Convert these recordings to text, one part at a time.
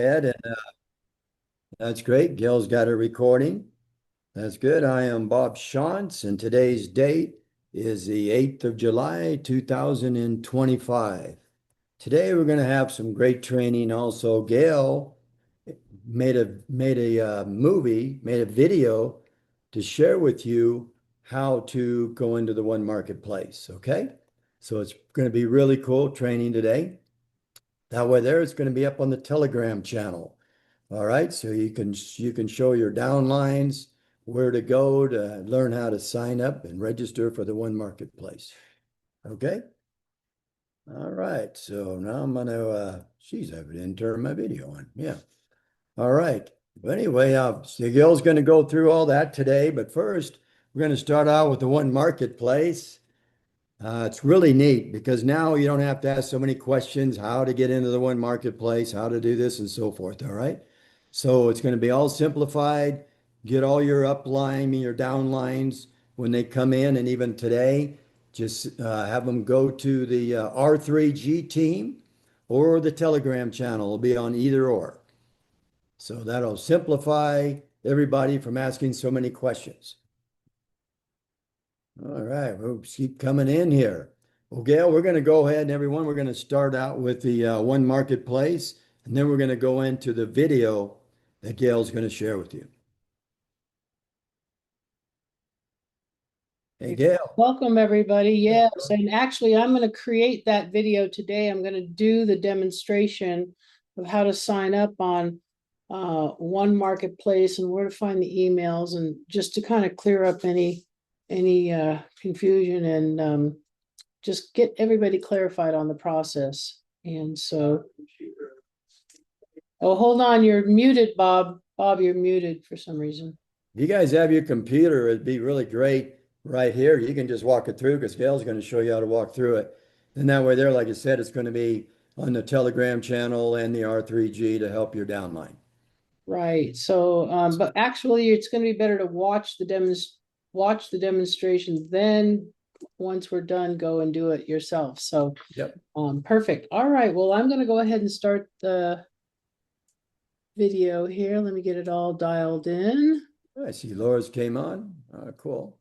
ahead and that's great. Gail's got a recording. That's good. I am Bob Shantz, and today's date is the 8th of July, 2025. Today we're going to have some great training. Also, Gail made a video to share with you how to go into the one marketplace. Okay, so it's going to be really cool training today. That way, there it's going to be up on the Telegram channel. All right, so you can show your downlines where to go to learn how to sign up and register for the one marketplace. Okay. All right. So now I'm gonna geez, I didn't turn my video on. Yeah. All right. But anyway, Gil's gonna go through all that today, but first we're gonna start out with the one marketplace. It's really neat because now you don't have to ask so many questions, how to get into the one marketplace, how to do this and so forth. All right. So it's going to be all simplified. Get all your upline, your downlines when they come in. And even today, just have them go to the R3G team or the Telegram channel. It'll be on either or. So that'll simplify everybody from asking so many questions. All right, we'll keep coming in here. Well, Gail, we're going to go ahead and everyone, we're going to start out with the one marketplace, and then we're going to go into the video that Gail's going to share with you. Hey, Gail. Welcome, everybody. Yes, and actually, I'm going to create that video today. I'm going to do the demonstration of how to sign up on one marketplace and where to find the emails, and just to kind of clear up any confusion and just get everybody clarified on the process. And so, oh, hold on, you're muted, Bob. Bob, you're muted for some reason. If you guys have your computer, it'd be really great right here. You can just walk it through because Gail's going to show you how to walk through it. And that way there, like I said, it's going to be on the Telegram channel and the R3G to help your downline. Right. So, but actually, it's going to be better to watch the demonstration, then once we're done, go and do it yourself. So, Yep. Perfect. All right. Well, I'm going to go ahead and start the video here. Let me get it all dialed in. I see Laura's came on. Cool.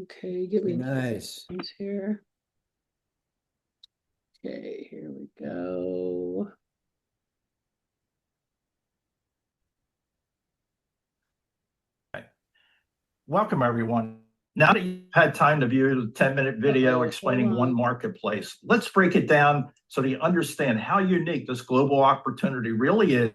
Okay, give me nice here. Okay, here we go. Welcome, everyone. Now that you've had time to view the 10-minute video explaining one marketplace, let's break it down so that you understand how unique this global opportunity really is.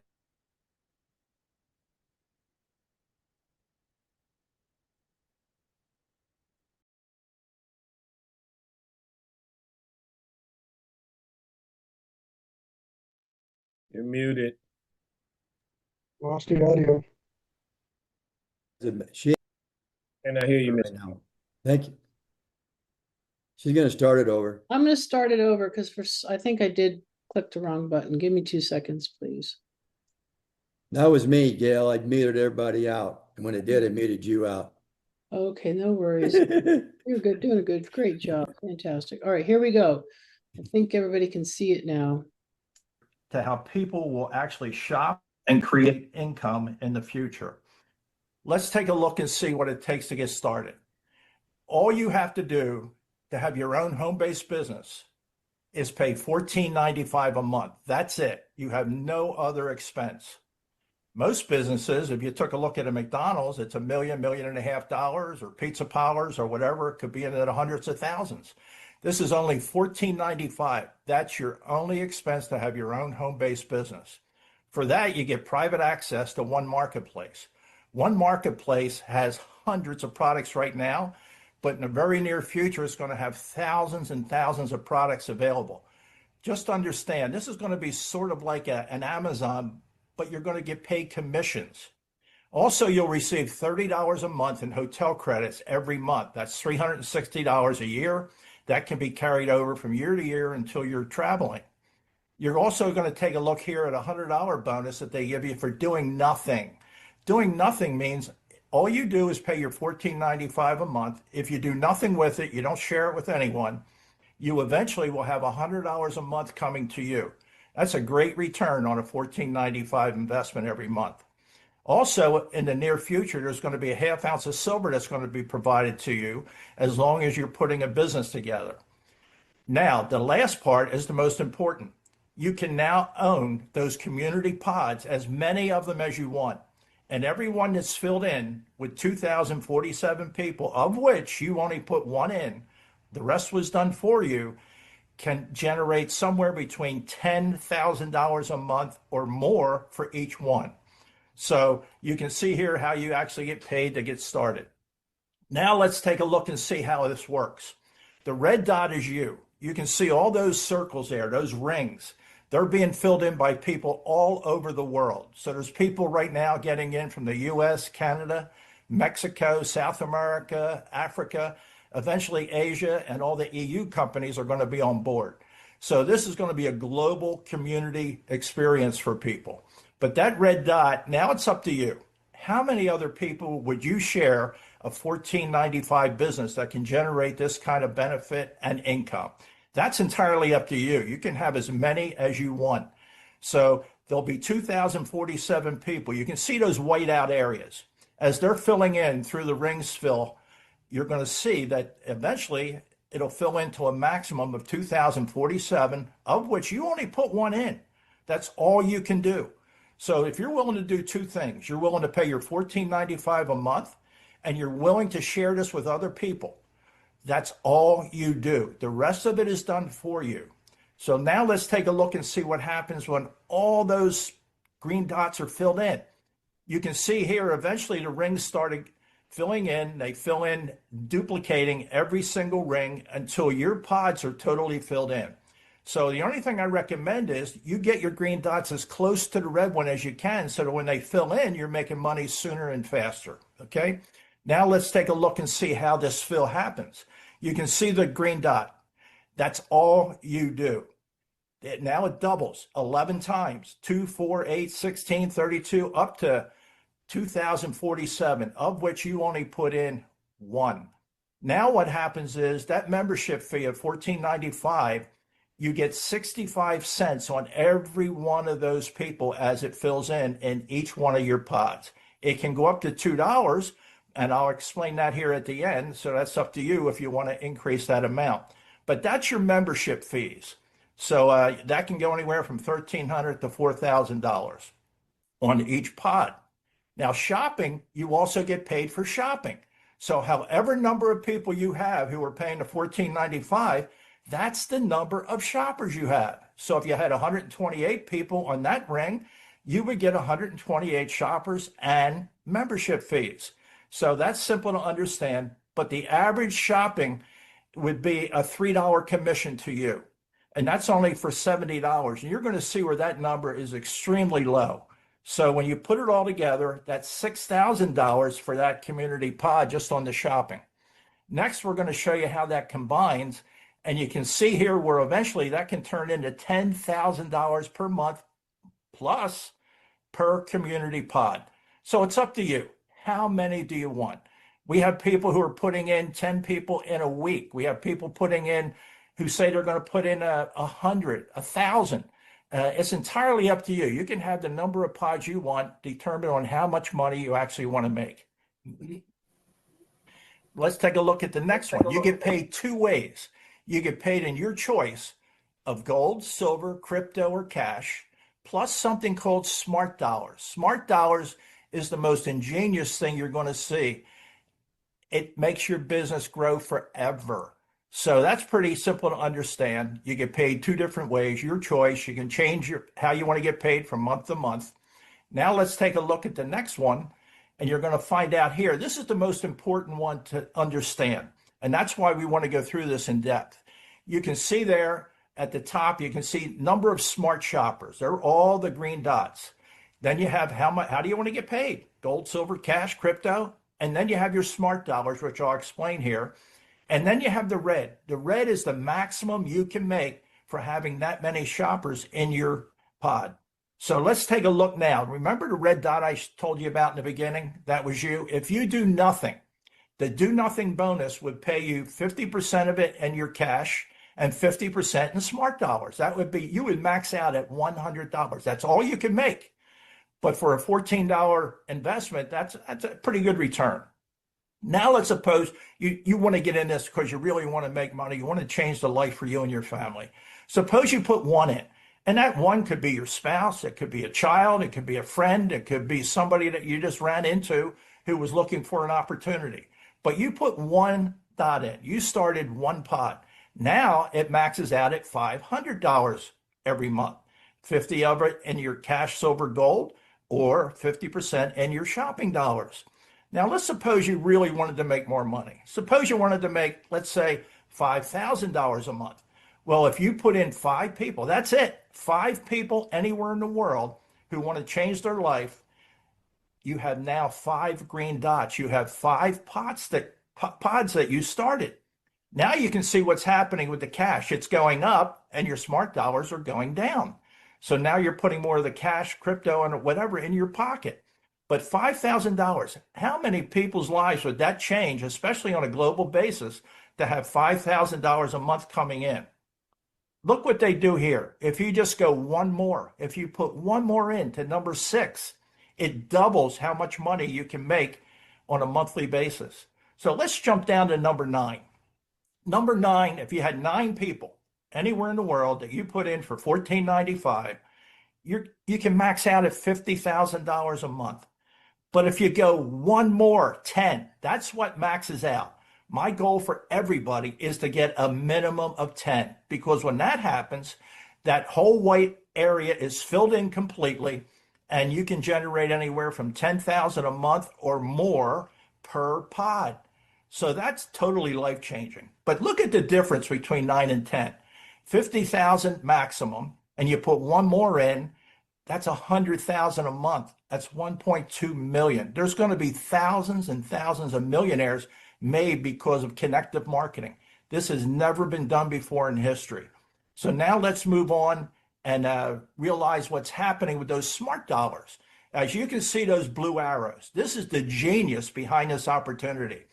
You're muted. Lost the audio. And I hear you, right now. Thank you. She's going to start it over. I'm going to start it over because I think I did click the wrong button. Give me 2 seconds, please. That was me, Gail. I muted everybody out. And when it did, it muted you out. Okay, no worries. You're good, doing a great job. Fantastic. All right, here we go. I think everybody can see it now. To how people will actually shop and create income in the future. Let's take a look and see what it takes to get started. All you have to do to have your own home-based business is pay $14.95 a month. That's it. You have no other expense. Most businesses, if you took a look at a McDonald's, it's $1 million, $1.5 million, or pizza parlors or whatever, it could be in the hundreds of thousands. This is only $14.95. That's your only expense to have your own home-based business. For that, you get private access to one marketplace. One marketplace has hundreds of products right now, but in the very near future, it's going to have thousands and thousands of products available. Just understand, this is going to be sort of like an Amazon, but you're going to get paid commissions. Also, you'll receive $30 a month in hotel credits every month. That's $360 a year. That can be carried over from year to year until you're traveling. You're also going to take a look here at a $100 bonus that they give you for doing nothing. Doing nothing means all you do is pay your $14.95 a month. If you do nothing with it, you don't share it with anyone, you eventually will have $100 a month coming to you. That's a great return on a $14.95 investment every month. Also, in the near future, there's going to be a half ounce of silver that's going to be provided to you as long as you're putting a business together. Now, the last part is the most important. You can now own those community pods, as many of them as you want. And everyone that's filled in with 2,047 people, of which you only put one in, the rest was done for you, can generate somewhere between $10,000 a month or more for each one. So you can see here how you actually get paid to get started. Now let's take a look and see how this works. The red dot is you. You can see all those circles there, those rings. They're being filled in by people all over the world. So there's people right now getting in from the US, Canada, Mexico, South America, Africa, eventually Asia, and all the EU companies are going to be on board. So this is going to be a global community experience for people. But that red dot, now it's up to you. How many other people would you share a $14.95 business that can generate this kind of benefit and income? That's entirely up to you. You can have as many as you want. So there'll be 2,047 people. You can see those white out areas. As they're filling in through the rings fill, you're going to see that eventually it'll fill into a maximum of 2,047, of which you only put one in. That's all you can do. So if you're willing to do two things, you're willing to pay your $14.95 a month, and you're willing to share this with other people, that's all you do. The rest of it is done for you. So now let's take a look and see what happens when all those green dots are filled in. You can see here eventually the rings started filling in. They fill in, duplicating every single ring until your pods are totally filled in. So the only thing I recommend is you get your green dots as close to the red one as you can so that when they fill in, you're making money sooner and faster, okay? Now let's take a look and see how this fill happens. You can see the green dot. That's all you do. Now it doubles 11 times, 2, 4, 8, 16, 32, up to 2,047, of which you only put in one. Now what happens is that membership fee of $14.95, you get 65 cents on every one of those people as it fills in each one of your pods. It can go up to $2, and I'll explain that here at the end. So that's up to you if you want to increase that amount. But that's your membership fees. So that can go anywhere from $1,300 to $4,000 on each pod. Now shopping, you also get paid for shopping. So however number of people you have who are paying the $14.95, that's the number of shoppers you have. So if you had 128 people on that ring, you would get 128 shoppers and membership fees. So that's simple to understand, but the average shopping would be a $3 commission to you. And that's only for $70. And you're going to see where that number is extremely low. So when you put it all together, that's $6,000 for that community pod just on the shopping. Next, we're going to show you how that combines. And you can see here where eventually that can turn into $10,000 per month plus per community pod. So it's up to you. How many do you want? We have people who are putting in 10 people in a week. We have people putting in who say they're going to put in 100, 1,000. It's entirely up to you. You can have the number of pods you want determined on how much money you actually want to make. Let's take a look at the next one. You get paid two ways. You get paid in your choice of gold, silver, crypto, or cash, plus something called smart dollars. Smart dollars is the most ingenious thing you're going to see. It makes your business grow forever. So that's pretty simple to understand. You get paid two different ways, your choice. You can change how you want to get paid from month to month. Now let's take a look at the next one, and you're going to find out here. This is the most important one to understand, and that's why we want to go through this in depth. You can see there at the top, you can see number of smart shoppers. They're all the green dots. Then you have how do you want to get paid? Gold, silver, cash, crypto. And then you have your smart dollars, which I'll explain here. And then you have the red. The red is the maximum you can make for having that many shoppers in your pod. So let's take a look now. Remember the red dot I told you about in the beginning? That was you. If you do nothing, the do nothing bonus would pay you 50% of it in your cash and 50% in smart dollars. That would be, you would max out at $100. That's all you can make. But for a $14 investment, that's a pretty good return. Now let's suppose you want to get in this because you really want to make money. You want to change the life for you and your family. Suppose you put one in, and that one could be your spouse, it could be a child, it could be a friend, it could be somebody that you just ran into who was looking for an opportunity. But you put one dot in, you started one pot. Now it maxes out at $500 every month, 50 of it in your cash, silver, gold, or 50% in your shopping dollars. Now, let's suppose you really wanted to make more money. Suppose you wanted to make, let's say, $5,000 a month. Well, if you put in 5 people, that's it. 5 people anywhere in the world who want to change their life, you have now 5 green dots. You have 5 pods that you started. Now you can see what's happening with the cash. It's going up and your smart dollars are going down. So now you're putting more of the cash, crypto, and whatever in your pocket. But $5,000, how many people's lives would that change, especially on a global basis, to have $5,000 a month coming in? Look what they do here. If you just go one more, if you put one more in to number 6, it doubles how much money you can make on a monthly basis. So let's jump down to number 9. Number 9, if you had 9 people anywhere in the world that you put in for $14.95, you can max out at $50,000 a month. But if you go one more, 10, that's what maxes out. My goal for everybody is to get a minimum of 10, because when that happens, that whole white area is filled in completely, and you can generate anywhere from 10,000 a month or more per pod. So that's totally life-changing. But look at the difference between 9 and 10. 50,000 maximum, and you put one more in, that's 100,000 a month. That's 1.2 million. There's going to be thousands and thousands of millionaires made because of connective marketing. This has never been done before in history. So now let's move on and realize what's happening with those smart dollars. As you can see, those blue arrows, this is the genius behind this opportunity,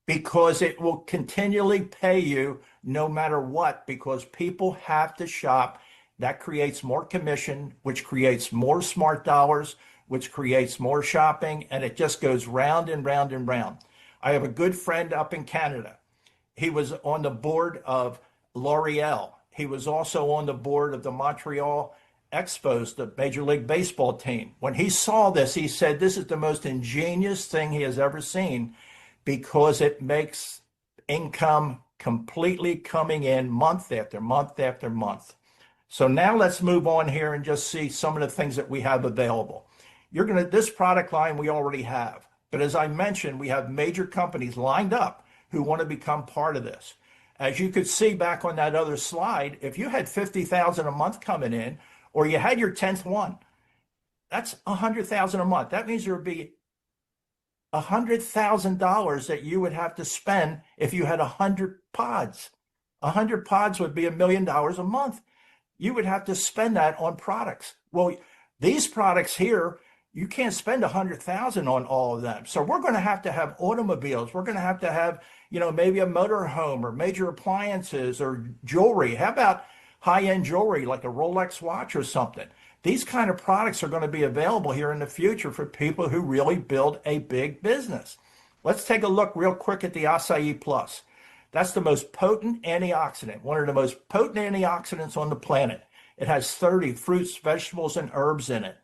because it will continually pay you no matter what, because people have to shop. That creates more commission, which creates more smart dollars, which creates more shopping, and it just goes round and round and round. I have a good friend up in Canada. He was on the board of L'Oreal. He was also on the board of the Montreal Expos, the Major League Baseball team. When he saw this, he said, this is the most ingenious thing he has ever seen, because it makes income completely coming in month after month after month. So now let's move on here and just see some of the things that we have available. This product line we already have, but as I mentioned, we have major companies lined up who want to become part of this. As you could see back on that other slide, if you had 50,000 a month coming in, or you had your 10th one, that's 100,000 a month. That means there would be $100,000 that you would have to spend if you had 100 pods. 100 pods would be $1 million a month. You would have to spend that on products. Well, these products here, you can't spend 100,000 on all of them. So we're going to have automobiles. We're going to have, maybe a motor home or major appliances or jewelry. How about high-end jewelry like a Rolex watch or something? These kind of products are going to be available here in the future for people who really build a big business. Let's take a look real quick at the Acai Plus. That's the most potent antioxidant, one of the most potent antioxidants on the planet. It has 30 fruits, vegetables, and herbs in it.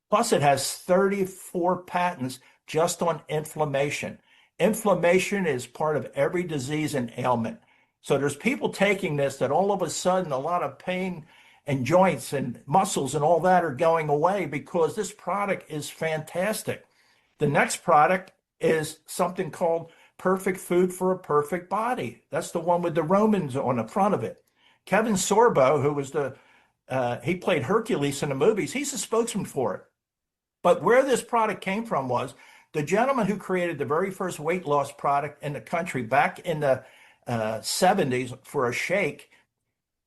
Plus, it has 34 patents just on inflammation. Inflammation is part of every disease and ailment. So there's people taking this that all of a sudden a lot of pain and joints and muscles and all that are going away because this product is fantastic. The next product is something called Perfect Food for a Perfect Body. That's the one with the Romans on the front of it. Kevin Sorbo, who was he played Hercules in the movies, he's a spokesman for it. But where this product came from was the gentleman who created the very first weight loss product in the country back in the 70s for a shake.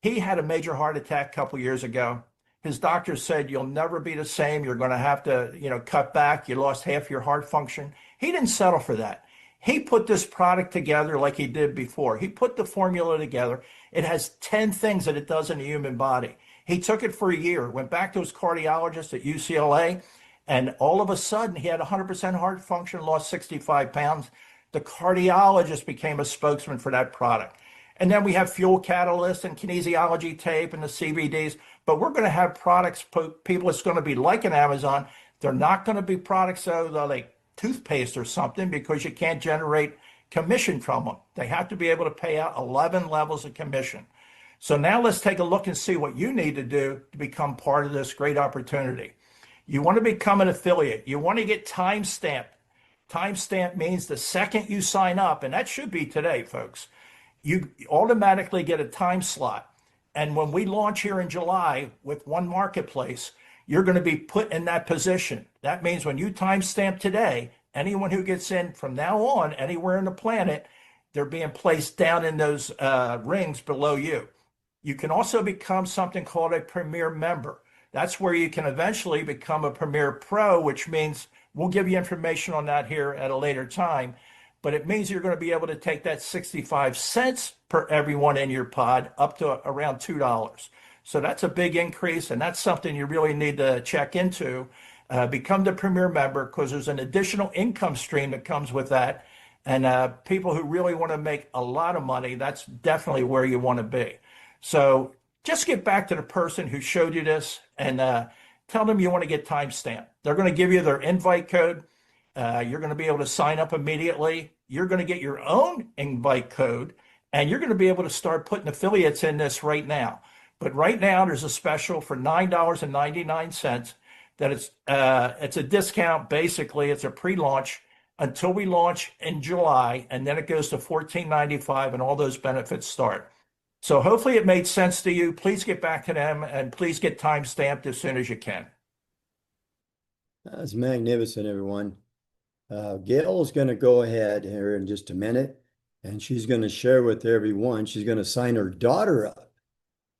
He had a major heart attack a couple years ago. His doctor said, you'll never be the same. You're going to have to, cut back. You lost half your heart function. He didn't settle for that. He put this product together like he did before. He put the formula together. It has 10 things that it does in the human body. He took it for a year, went back to his cardiologist at UCLA, and all of a sudden he had 100% heart function, lost 65 pounds. The cardiologist became a spokesman for that product. And then we have fuel catalyst and kinesiology tape and the CBDs. But we're going to have products, people, it's going to be like an Amazon. They're not going to be products, though, like toothpaste or something, because you can't generate commission from them. They have to be able to pay out 11 levels of commission. So now let's take a look and see what you need to do to become part of this great opportunity. You want to become an affiliate. You want to get time stamped. Time stamp means the second you sign up, and that should be today, folks, you automatically get a time slot. And when we launch here in July with One Marketplace, you're going to be put in that position. That means when you timestamp today, anyone who gets in from now on, anywhere on the planet, they're being placed down in those rings below you. You can also become something called a Premier member. That's where you can eventually become a Premier Pro, which means we'll give you information on that here at a later time. But it means you're going to be able to take that 65 cents per everyone in your pod up to around $2. So that's a big increase, and that's something you really need to check into. Become the Premier member, because there's an additional income stream that comes with that. And people who really want to make a lot of money, that's definitely where you want to be. So just get back to the person who showed you this and tell them you want to get timestamped. They're going to give you their invite code. You're going to be able to sign up immediately. You're going to get your own invite code, and you're going to be able to start putting affiliates in this right now. But right now, there's a special for $9.99 that it's a discount. Basically, it's a pre-launch until we launch in July, and then it goes to $14.95, and all those benefits start. So hopefully it made sense to you. Please get back to them, and please get time stamped as soon as you can. That's magnificent, everyone. Gail is going to go ahead here in just a minute, and she's going to share with everyone. She's going to sign her daughter up,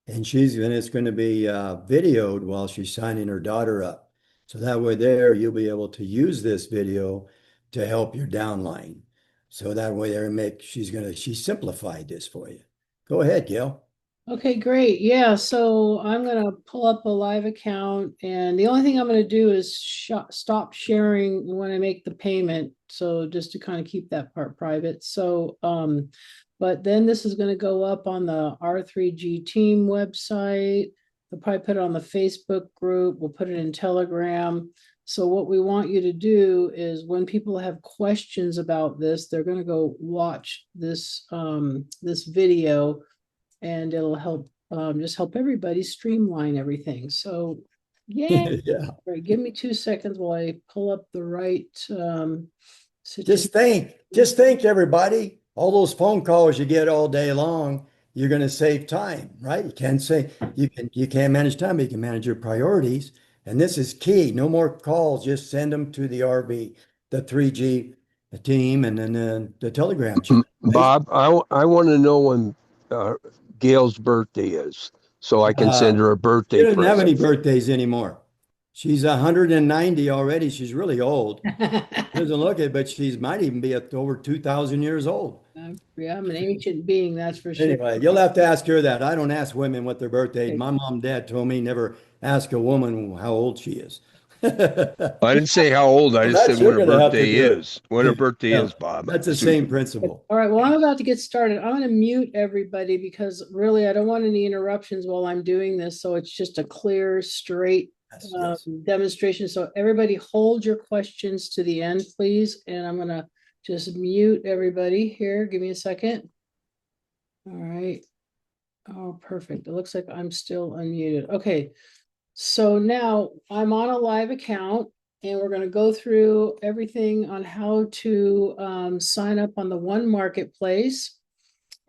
and it's going to be videoed while she's signing her daughter up. So that way there, you'll be able to use this video to help your downline. So that way there, she simplified this for you. Go ahead, Gail. Okay, great. Yeah, so I'm going to pull up a live account, and the only thing I'm going to do is stop sharing when I make the payment. So just to kind of keep that part private. So, but then this is going to go up on the R3G team website. We'll probably put it on the Facebook group. We'll put it in Telegram. So what we want you to do is when people have questions about this, they're going to go watch this, this video, and it'll help just help everybody streamline everything. So yeah. Yeah. All right, give me 2 seconds while I pull up the right Just think, everybody, all those phone calls you get all day long, you're going to save time, right? You can't manage time, but you can manage your priorities. And this is key. No more calls, just send them to the RV, the 3G team, and then the Telegram channel. Bob, I want to know when Gail's birthday is, so I can send her a birthday She doesn't have any present. birthdays anymore. She's 190 already. She's really old. Doesn't look it, but she might even be over 2,000 years old. Yeah, I'm an ancient being, that's for sure. Anyway, you'll have to ask her that. I don't ask women what their birthday. My mom and dad told me never ask a woman how old she is. I didn't say how old. I just said when her birthday is. When her birthday is, Bob. That's the same principle. All right, well, I'm about to get started. I'm going to mute everybody because really I don't want any interruptions while I'm doing this. So it's just a clear, straight Yes. demonstration. So everybody hold your questions to the end, please. And I'm going to just mute everybody here. Give me a second. All right. Oh, perfect. It looks like I'm still unmuted. Okay. So now I'm on a live account, and we're going to go through everything on how to sign up on the One Marketplace.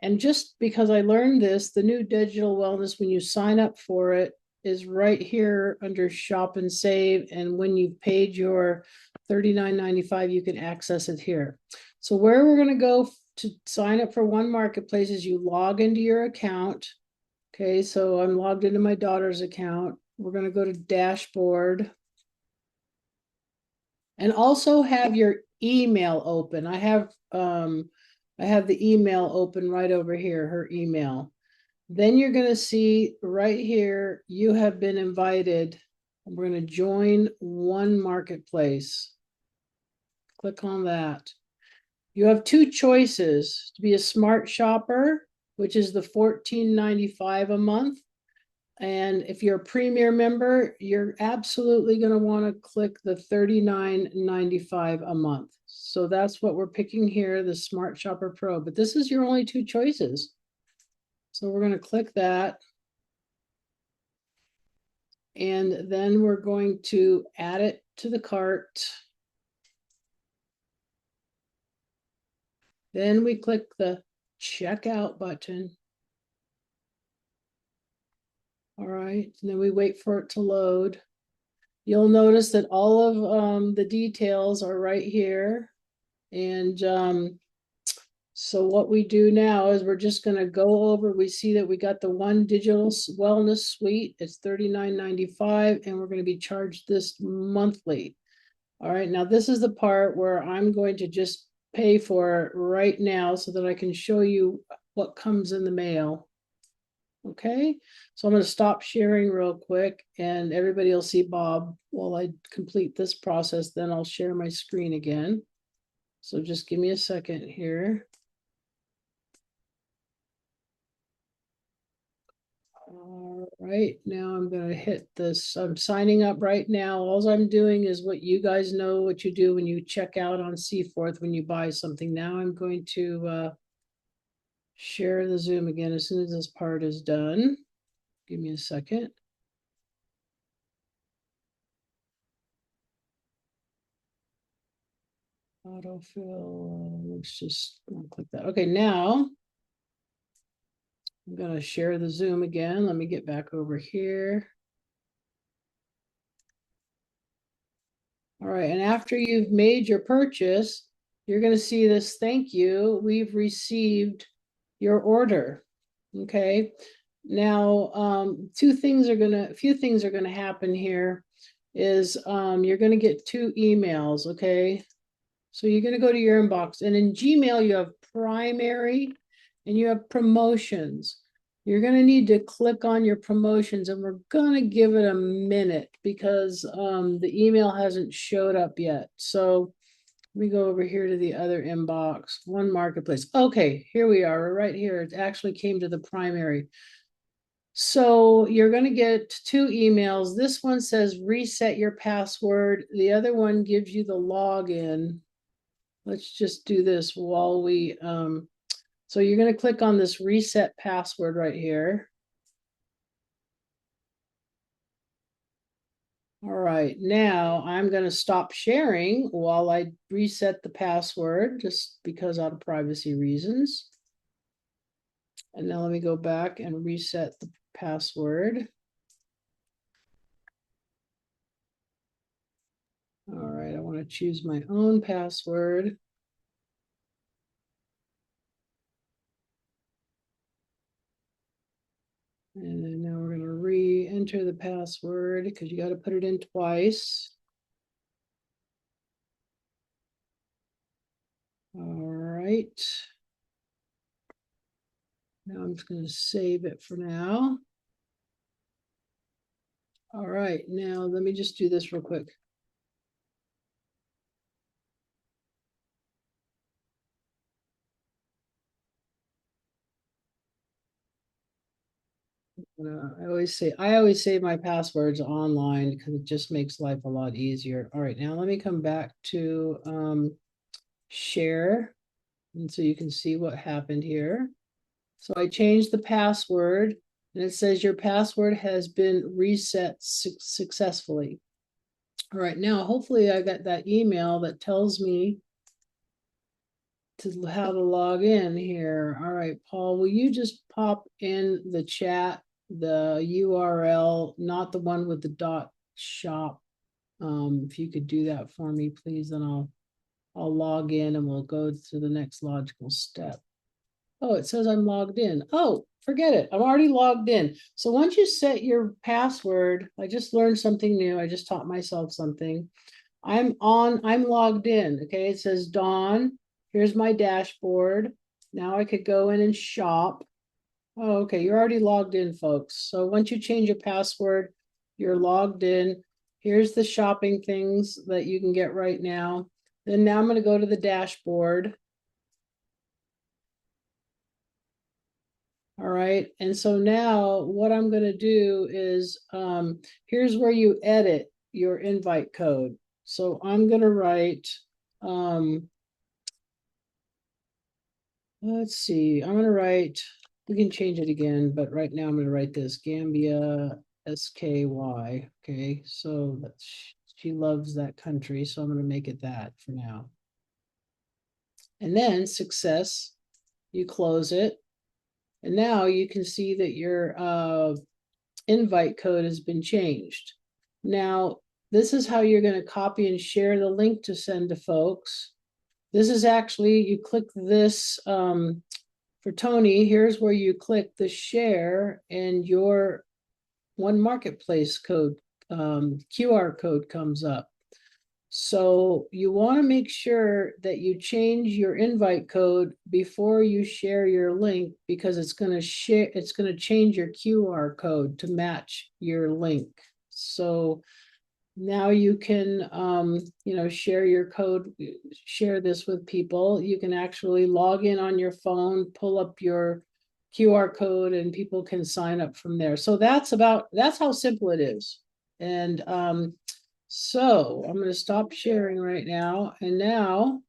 And just because I learned this, the new digital wellness, when you sign up for it, is right here under Shop and Save. And when you've paid your $39.95, you can access it here. So where we're going to go to sign up for One Marketplace is you log into your account. Okay, so I'm logged into my daughter's account. We're going to go to dashboard. And also have your email open. I have the email open right over here, her email. Then you're going to see right here, you have been invited. We're going to join one marketplace. Click on that. You have two choices: to be a smart shopper, which is the $14.95 a month. And if you're a premier member, you're absolutely going to want to click the $39.95 a month. So that's what we're picking here, the Smart Shopper Pro. But this is your only two choices. So we're going to click that. And then we're going to add it to the cart. Then we click the checkout button. All right, and then we wait for it to load. You'll notice that all of the details are right here. And so what we do now is we're just going to go over, we see that we got the one digital wellness suite. It's $39.95, and we're going to be charged this monthly. All right, now this is the part where I'm going to just pay for it right now so that I can show you what comes in the mail. Okay, so I'm going to stop sharing real quick, and everybody will see Bob while I complete this process. Then I'll share my screen again. So just give me a second here. All right, now I'm going to hit this. I'm signing up right now. All I'm doing is what you guys know what you do when you check out on Seaforth when you buy something. Now I'm going to share the Zoom again as soon as this part is done. Give me a second. Autofill, let's just click that. Okay, now I'm going to share the Zoom again. Let me get back over here. All right, and after you've made your purchase, you're going to see this thank you. We've received your order. Okay. Now, a few things are going to happen here is you're going to get two emails. Okay. So you're going to go to your inbox, and in Gmail, you have primary and you have promotions. You're going to need to click on your promotions, and we're going to give it a minute because the email hasn't showed up yet. So let me go over here to the other inbox, one marketplace. Okay, here we are. We're right here. It actually came to the primary. So you're going to get two emails. This one says reset your password. The other one gives you the login. Let's just do this while we, so you're going to click on this reset password right here. All right, now I'm going to stop sharing while I reset the password, just because out of privacy reasons. And now let me go back and reset the password. All right, I want to choose my own password. And then now we're going to re-enter the password because you got to put it in twice. All right. Now I'm just going to save it for now. All right, now let me just do this real quick. I always save my passwords online because it just makes life a lot easier. All right, now let me come back to share, and so you can see what happened here. So I changed the password, and it says your password has been reset successfully. All right, now hopefully I got that email that tells me to how to log in here. All right, Paul, will you just pop in the chat the URL, not the one with the .shop? If you could do that for me, please, then I'll log in and we'll go to the next logical step. Oh, it says I'm logged in. Oh, forget it. I'm already logged in. So once you set your password, I just learned something new. I just taught myself something. I'm logged in. Okay, it says Dawn. Here's my dashboard. Now I could go in and shop. Oh, okay, you're already logged in, folks. So once you change your password, you're logged in. Here's the shopping things that you can get right now. Then now I'm going to go to the dashboard. All right, and so now what I'm going to do is, here's where you edit your invite code. So I'm going to write, let's see, I'm going to write, we can change it again, but right now I'm going to write this Gambia SKY. Okay, so she loves that country, so I'm going to make it that for now. And then success, you close it. And now you can see that your invite code has been changed. Now, this is how you're going to copy and share the link to send to folks. This is actually, you click this for Tony, here's where you click the share and your One Marketplace code, QR code comes up. So you want to make sure that you change your invite code before you share your link, because it's going to change your QR code to match your link. So now you can, share your code, share this with people. You can actually log in on your phone, pull up your QR code, and people can sign up from there. So that's how simple it is. And so I'm going to stop sharing right now. And now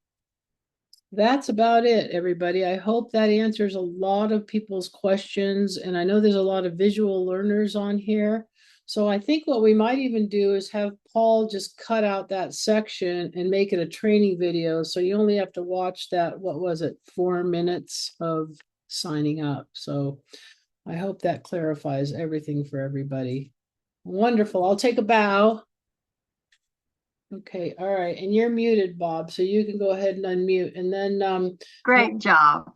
that's about it, everybody. I hope that answers a lot of people's questions. And I know there's a lot of visual learners on here. So I think what we might even do is have Paul just cut out that section and make it a training video. So you only have to watch that, what was it, 4 minutes of signing up. So I hope that clarifies everything for everybody. Wonderful. I'll take a bow. Okay, all right, and you're muted, Bob, so you can go ahead and unmute, and then Great job.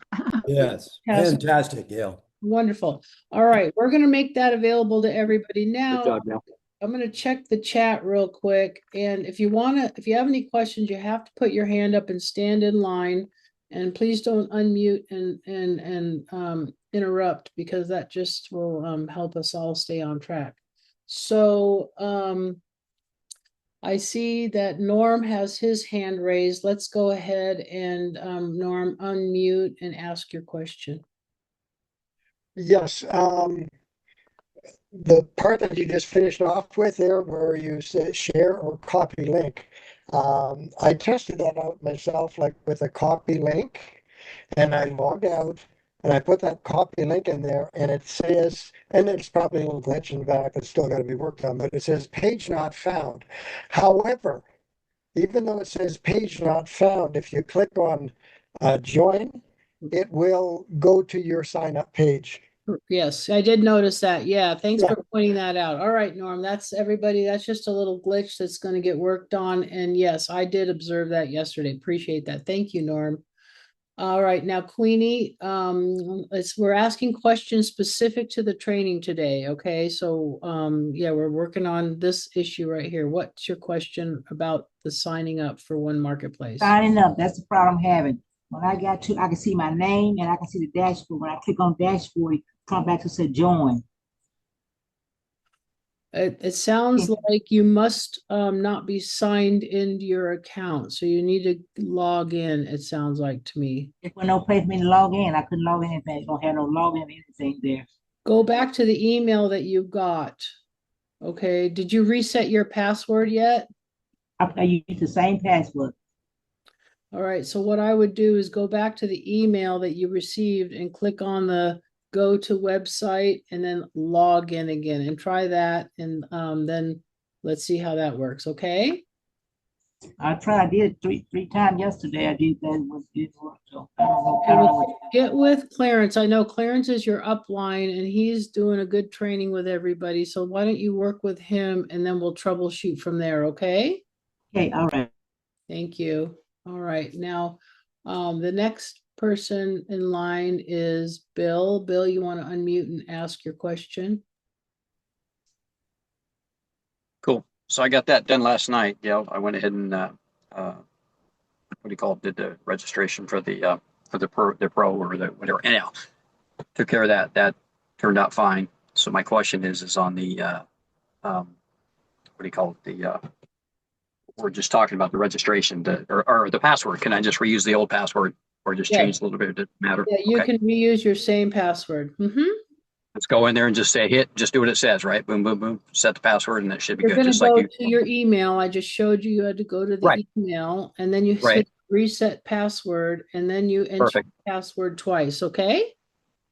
Yes, fantastic, Gail. wonderful. All right, we're gonna make that available to everybody Good now. job, Gail. I'm gonna check the chat real quick, and if you have any questions, you have to put your hand up and stand in line, and please don't unmute and interrupt, because that just will help us all stay on track. So I see that Norm has his hand raised. Let's go ahead and Norm, unmute and ask your question. Yes, the part that you just finished off with there where you said share or copy link. I tested that out myself, like with a copy link, and I logged out and I put that copy link in there, and it says, and it's probably a little glitch in the back that's still got to be worked on, but it says page not found. However, even though it says page not found, if you click on join, it will go to your sign up page. Yes, I did notice that. Yeah, thanks Yeah. for pointing that out. All right, Norm, that's everybody. That's just a little glitch that's going to get worked on. And yes, I did observe that yesterday. Appreciate that. Thank you, Norm. All right, now Queenie, we're asking questions specific to the training today. Okay, so yeah, we're working on this issue right here. What's your question about the signing up for One Marketplace? Signing up, that's the problem I'm having. When I got to, I can see my name and I can see the dashboard. When I click on dashboard, it comes back to say join. It sounds like you must not be signed into your account, so you need to log in, it sounds like to me. There's no place for me to log in. I couldn't log in anything. It don't have no login or anything there. Go back to the email that you got. Okay, did you reset your password yet? I use the same password. All right, so what I would do is go back to the email that you received and click on the go to website and then log in again and try that. And then let's see how that works, okay? I tried, I did it three times yesterday. I did that, it didn't work. So I don't know what Get with Clarence. I know Clarence is your upline and he's doing a good training with everybody. So why don't you work with him and then we'll troubleshoot from there, okay? Okay, all right. Thank you. All right, now the next person in line is Bill. Bill, you want to unmute and ask your question? Cool. So I got that done last night. I went ahead and what do you call it? Did the registration for the pro or the whatever. Anyhow, took care of that. That turned out fine. So my question is on the what do you call it? We're just talking about the registration or the password. Can I just reuse the old password or just Yeah. change a little bit? It doesn't matter. Yeah, you Okay. can reuse your same password. Let's go in there and just say hit. Just do what it says, right? Boom, boom, boom. Set the password, and that should be You're good. going to Just like go you. to your email. I just showed you had to go to the Right. email, and then you Right. hit reset password, and then you enter Perfect. the password twice. Okay?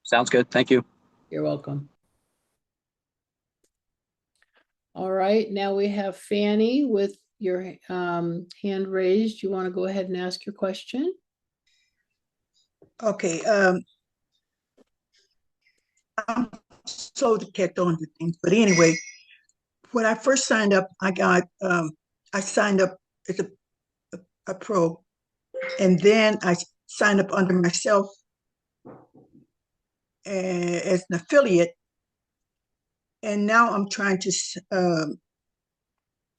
Sounds good. Thank you. You're welcome. All right, now we have Fanny with your hand raised. You want to go ahead and ask your question? Okay, I'm slow to catch on to things, but anyway, when I first signed up, I signed up as a pro, and then I signed up under myself as an affiliate, and now I'm trying to,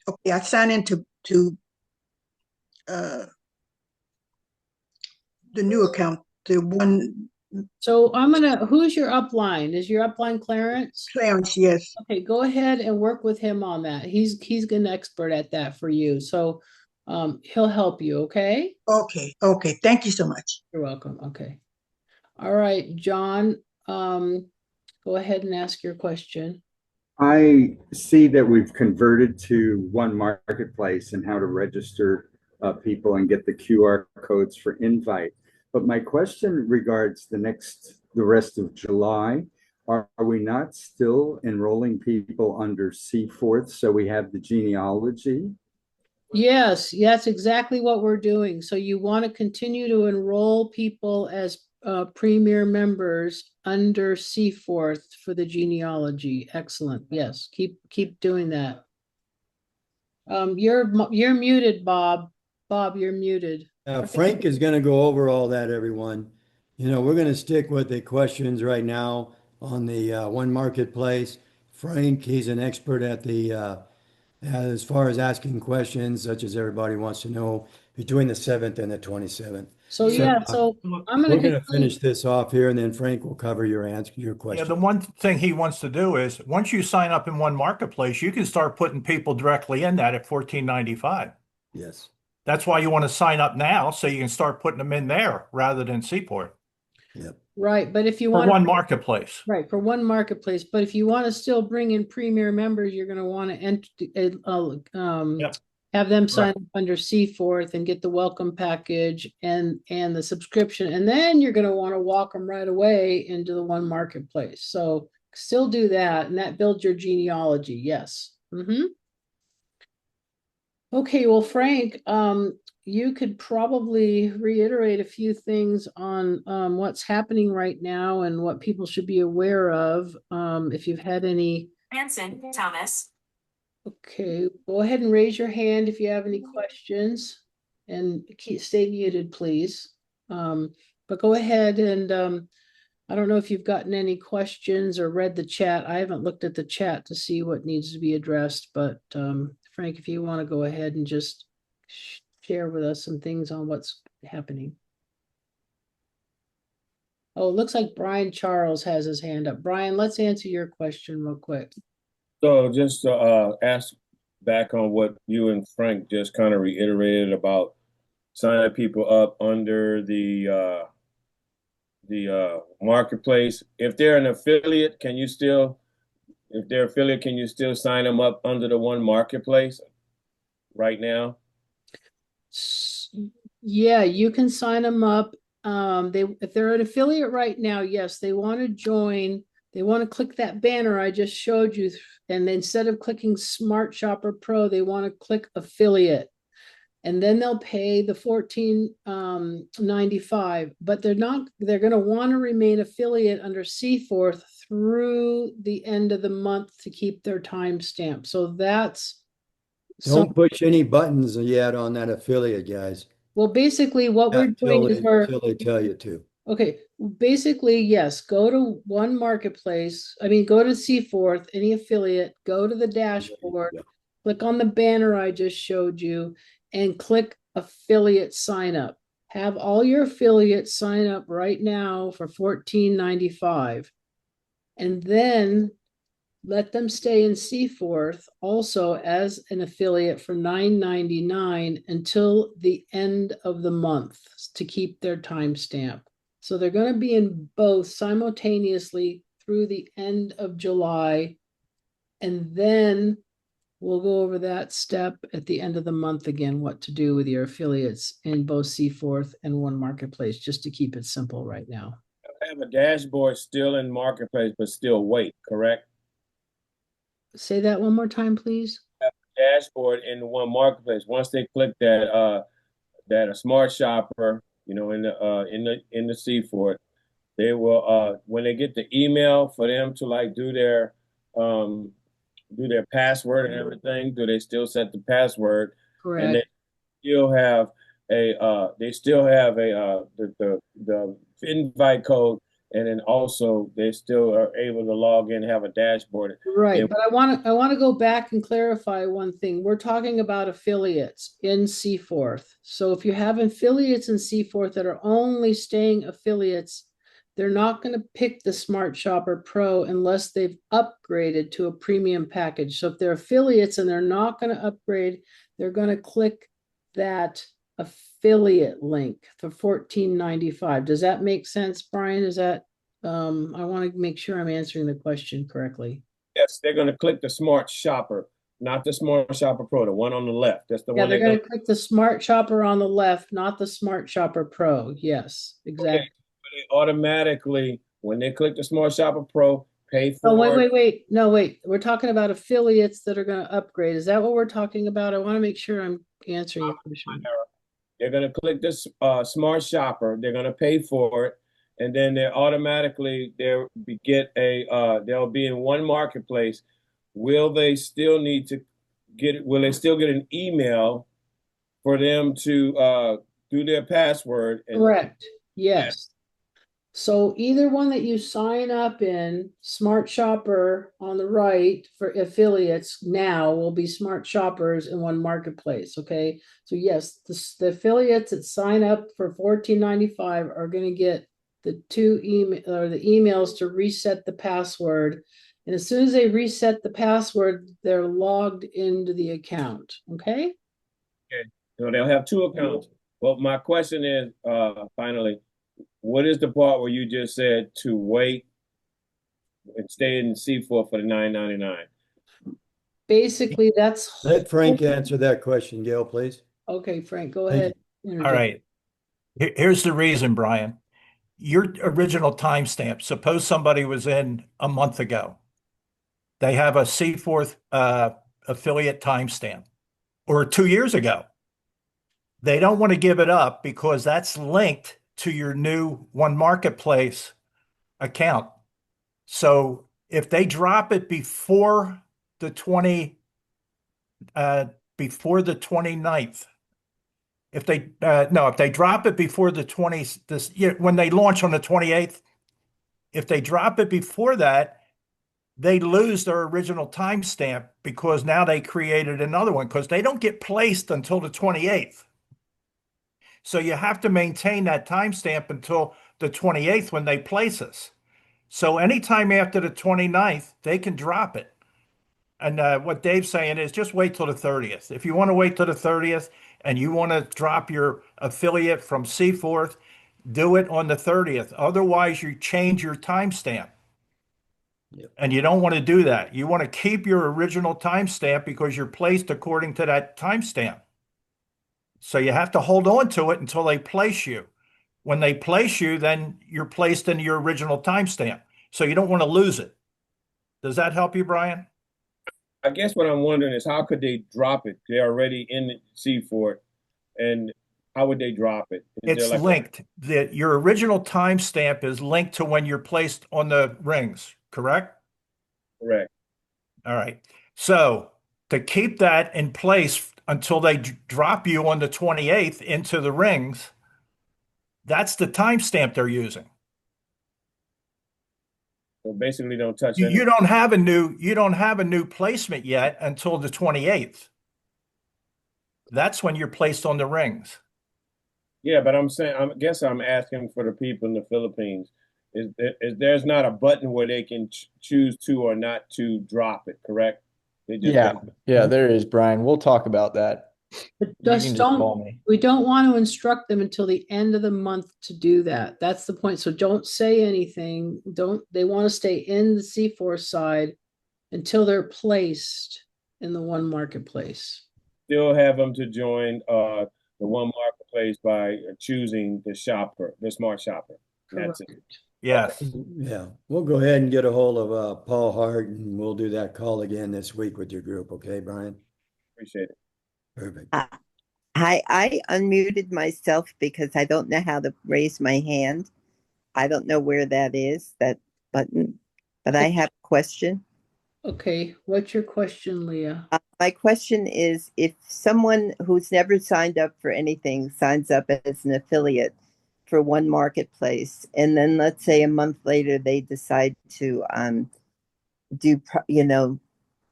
okay, I signed into uh, the new account, the one, So who's your upline? Is your upline Clarence? Clarence, yes. Okay, go ahead and work with him on that. He's an expert at that for you. So he'll help you, okay? Okay, thank you so much. You're welcome. Okay. All right, John, go ahead and ask your question. I see that we've converted to one marketplace and how to register people and get the QR codes for invite. But my question regards the rest of July. Are we not still enrolling people under Seaforth? So we have the genealogy. Yes, that's exactly what we're doing. So you want to continue to enroll people as premier members under Seaforth for the genealogy. Excellent. Yes, keep doing that. You're muted, Bob. Bob, you're muted. Frank is going to go over all that, everyone. We're going to stick with the questions right now on the one marketplace. Frank, he's an expert at as far as asking questions, such as everybody wants to know between the 7th and the 27th. So yeah, so I'm We're going going to finish this off here, and then Frank will cover your Yeah, question. the one thing he wants to do is once you sign up in one marketplace, you can start putting people directly in that at $14.95. Yes. That's why you want to sign up now so you can start putting them in there rather than Seaport. Yep. right, but if you For want one marketplace. right for one marketplace, but if you want to still bring in premier members, you're going to want to Yep. have them sign up under Seaforth and get the welcome package and the subscription, and then you're going to want to walk them right away into the one marketplace. So still do that, and that builds your genealogy. Yes. Okay, well, Frank, you could probably reiterate a few things on what's happening right now and what people should be aware of. If you've had any. Hanson, Thomas. Okay, go ahead and raise your hand if you have any questions, and stay muted, please. But go ahead and I don't know if you've gotten any questions or read the chat. I haven't looked at the chat to see what needs to be addressed, but Frank, if you want to go ahead and just share with us some things on what's happening. Oh, it looks like Brian Charles has his hand up. Brian, let's answer your question real quick. So just to ask back on what you and Frank just kind of reiterated about signing people up under the marketplace. If they're an affiliate, if they're affiliate, can you still sign them up under the one marketplace right now? Yeah, you can sign them up. If they're an affiliate right now, yes, they want to join. They want to click that banner I just showed you, and instead of clicking Smart Shopper Pro, they want to click affiliate, and then they'll pay the $14.95. But they're going to want to remain affiliate under Seaforth through the end of the month to keep their timestamp. So that's Don't push any buttons yet on that affiliate, guys. well, basically what we're doing is until they tell you to. okay, basically, yes, go to one marketplace. I mean, go to Seaforth, any affiliate, go to the dashboard, click on the banner I just showed you and click affiliate sign up. Have all your affiliates sign up right now for $14.95. And then let them stay in Seaforth also as an affiliate for $9.99 until the end of the month to keep their timestamp. So they're going to be in both simultaneously through the end of July. And then we'll go over that step at the end of the month again, what to do with your affiliates in both Seaforth and One Marketplace, just to keep it simple right now. I have a dashboard still in Marketplace, but still wait, correct? Say that one more time, please. Dashboard in the One Marketplace. Once they click that a smart shopper, you know, in the Seaforth, they will when they get the email for them to like do their password and everything, do they still set the password? And Correct. they still have the invite code, and then also they still are able to log in and have a dashboard. Right, And but I want to go back and clarify one thing. We're talking about affiliates in Seaforth. So if you have affiliates in Seaforth that are only staying affiliates, they're not going to pick the Smart Shopper Pro unless they've upgraded to a premium package. So if they're affiliates and they're not going to upgrade, they're going to click that affiliate link for $14.95. Does that make sense, Brian? Is that I want to make sure I'm answering the question correctly. yes, they're going to click the Smart Shopper, not the Smart Shopper Pro, the one on the left. That's the Yeah, one they're going to click the Smart Shopper on the left, not the Smart Shopper Pro. Yes, exactly. Okay. They automatically, when they click the Smart Shopper Pro, pay Oh, for it. wait. No, wait. We're talking about affiliates that are going to upgrade. Is that what we're talking about? I want to make sure I'm answering your question. They're going to click this Smart Shopper. They're going to pay for it, and then they automatically they'll be in One Marketplace. Will they still need to will they still get an email for them to do their password? And Correct. Yes. So either one that you sign up in, Smart Shopper on the right for affiliates now will be Smart Shoppers in One Marketplace. Okay. So yes, the affiliates that sign up for $14.95 are going to get the the emails to reset the password. And as soon as they reset the password, they're logged into the account. Okay. okay, so they'll have two accounts. Well, my question is finally, what is the part where you just said to wait and stay in C4 for the $9.99? Basically, that's Let Frank answer that question, Gail, please. okay. Frank, go Thank ahead. you. All right. Here's the reason, Brian. Your original timestamp, suppose somebody was in a month ago. They have a Seaforth affiliate timestamp, or 2 years ago. They don't want to give it up because that's linked to your new One Marketplace account. So if they drop it before the 29th, if they drop it before the 20 when they launch on the 28th, if they drop it before that, they lose their original timestamp because now they created another one because they don't get placed until the 28th. So you have to maintain that timestamp until the 28th when they place us. So anytime after the 29th, they can drop it. And what Dave's saying is just wait till the 30th. If you want to wait till the 30th and you want to drop your affiliate from Seaforth, do it on the 30th. Otherwise, you change your timestamp. Yep. And you don't want to do that. You want to keep your original timestamp because you're placed according to that timestamp. So you have to hold on to it until they place you. When they place you, then you're placed in your original timestamp. So you don't want to lose it. Does that help you, Brian? I guess what I'm wondering is how could they drop it? They're already in the C4, and how would they drop it? It's linked. Your original timestamp is linked to when you're placed on the rings, correct? Correct. All right. So to keep that in place until they drop you on the 28th into the rings, that's the timestamp they're using. So basically, don't touch You, anything. you don't have a new placement yet until the 28th. That's when you're placed on the rings. Yeah, but I'm saying, I guess I'm asking for the people in the Philippines. There's not a button where they can choose to or not to drop it, correct? They just Yeah, yeah, there is, Brian. We'll talk about that. But You can just just call don't, me. we don't want to instruct them until the end of the month to do that. That's the point. So don't say anything. They want to stay in the C4 side until they're placed in the one marketplace. still have them to join the one marketplace by choosing the shopper, the smart shopper. That's it. Correct. Yes. Yeah, we'll go ahead and get a hold of Paul Hart and we'll do that call again this week with your group. Okay, Brian? Appreciate it. Perfect. I unmuted myself because I don't know how to raise my hand. I don't know where that is, that button, but I have a question. Okay, what's your question, Leah? My question is, if someone who's never signed up for anything signs up as an affiliate for one marketplace, and then let's say a month later they decide to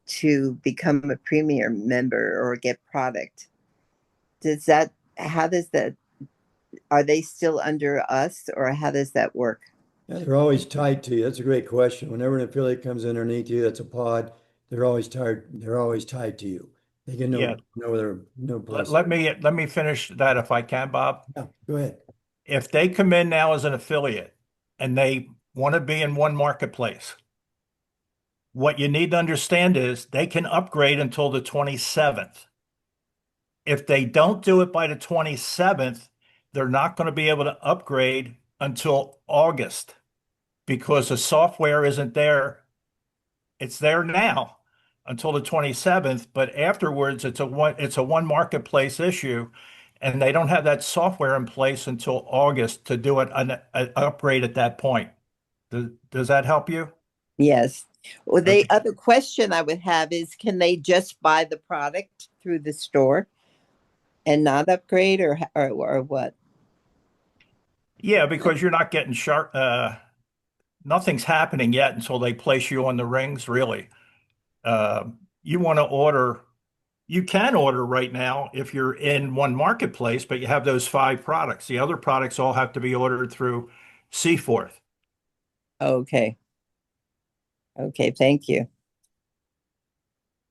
to become a premium member or get product, how does that, are they still under us, or how does that work? Yeah, they're always tied to you. That's a great question. Whenever an affiliate comes underneath you, that's a pod. They're always tied. They're always tied to you. They get Yeah. no place. Let me finish that if I can, Bob. Yeah, go ahead. If they come in now as an affiliate and they want to be in one marketplace, what you need to understand is they can upgrade until the 27th. If they don't do it by the 27th, they're not going to be able to upgrade until August because the software isn't there. It's there now until the 27th, but afterwards it's a one marketplace issue, and they don't have that software in place until August to do an upgrade at that point. Does that help you? Yes. Well, the Okay. other question I would have is, can they just buy the product through the store and not upgrade, or what? Yeah, because you're not getting sharp. Nothing's happening yet until they place you on the rings, really. You want to order, you can order right now if you're in one marketplace, but you have those 5 products. The other products all have to be ordered through Seaforth. Okay. Okay, thank you.